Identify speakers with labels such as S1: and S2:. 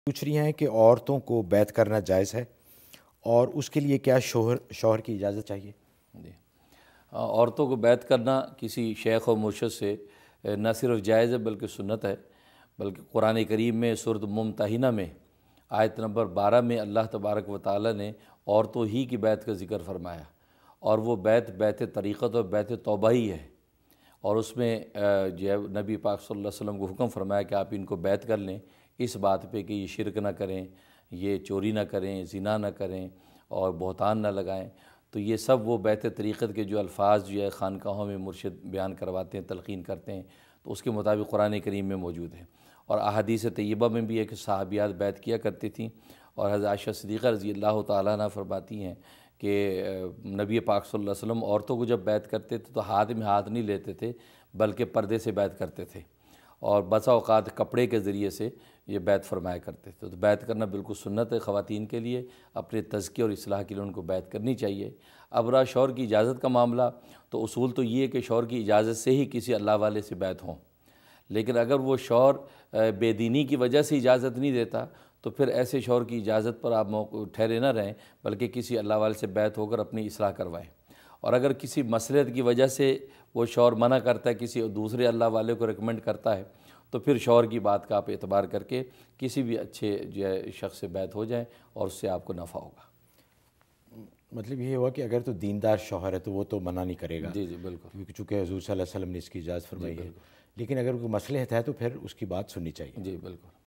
S1: پوچھ رہی ہیں کہ عورتوں کو بیعت کرنا جائز ہے اور اس کے لیے کیا شوہر کی اجازت چاہیے؟
S2: جی، عورتوں کو بیعت کرنا کسی شیخ و مرشد سے نہ صرف جائز ہے بلکہ سنت ہے، بلکہ قرآن کریم میں سورۃ ممتحنہ میں آیت نمبر 12 میں اللہ تبارک و تعالی نے عورتوں ہی کی بیعت کا ذکر فرمایا، اور وہ بیعت طریقت اور بیعت توبہ ہی ہے، اور اس میں جو ہے نبی پاک صلی اللہ علیہ وسلم کو حکم فرمایا کہ آپ ان کو بیعت کر لیں اس بات پہ کہ یہ شرک نہ کریں، یہ چوری نہ کریں، زنا نہ کریں اور بہتان نہ لگائیں۔ تو یہ سب وہ بیعت طریقت کے جو الفاظ جو ہے خانقاہوں میں مرشد بیان کرواتے ہیں، تلقین کرتے ہیں، تو اس کے مطابق قرآن کریم میں موجود ہے، اور احادیث طیبہ میں بھی ہے کہ صحابیات بیعت کیا کرتی تھیں، اور حضرت عائشہ صدیقہ رضی اللہ تعالیٰ عنہ فرماتی ہیں کہ نبی پاک صلی اللہ علیہ وسلم عورتوں کو جب بیعت کرتے تھے تو ہاتھ میں ہاتھ نہیں لیتے تھے بلکہ پردے سے بیعت کرتے تھے، اور بسا اوقات کپڑے کے ذریعے سے یہ بیعت فرمایا کرتے تھے۔ تو بیعت کرنا بالکل سنت ہے خواتین کے لیے، اپنے تزکیے اور اصلاح کے لیے ان کو بیعت کرنی چاہیے۔ اب رہا شوہر کی اجازت کا معاملہ، تو اصول تو یہ ہے کہ شوہر کی اجازت سے ہی کسی اللہ والے سے بیعت ہوں، لیکن اگر وہ شوہر بے دینی کی وجہ سے اجازت نہیں دیتا تو پھر ایسے شوہر کی اجازت پر آپ ٹھہرے نہ رہیں، بلکہ کسی اللہ والے سے بیعت ہو کر اپنی اصلاح کروائیں۔ اور اگر کسی مصلحت کی وجہ سے وہ شوہر منع کرتا ہے، کسی دوسرے اللہ والے کو ریکمنڈ کرتا ہے، تو پھر شوہر کی بات کا آپ اعتبار کر کے کسی بھی اچھے جو ہے شخص سے بیعت ہو جائیں، اور اس سے آپ کو نفع ہوگا۔
S1: مطلب یہ ہوا کہ اگر تو دیندار شوہر ہے تو وہ تو منع نہیں کرے گا،
S2: جی جی بالکل،
S1: کیونکہ چونکہ حضور صلی اللہ علیہ وسلم نے اس کی اجازت
S2: جی
S1: فرمائی ہے،
S2: بالکل،
S1: لیکن اگر کوئی مصلحت ہے تو پھر اس کی بات سننی چاہیے۔
S2: جی بالکل۔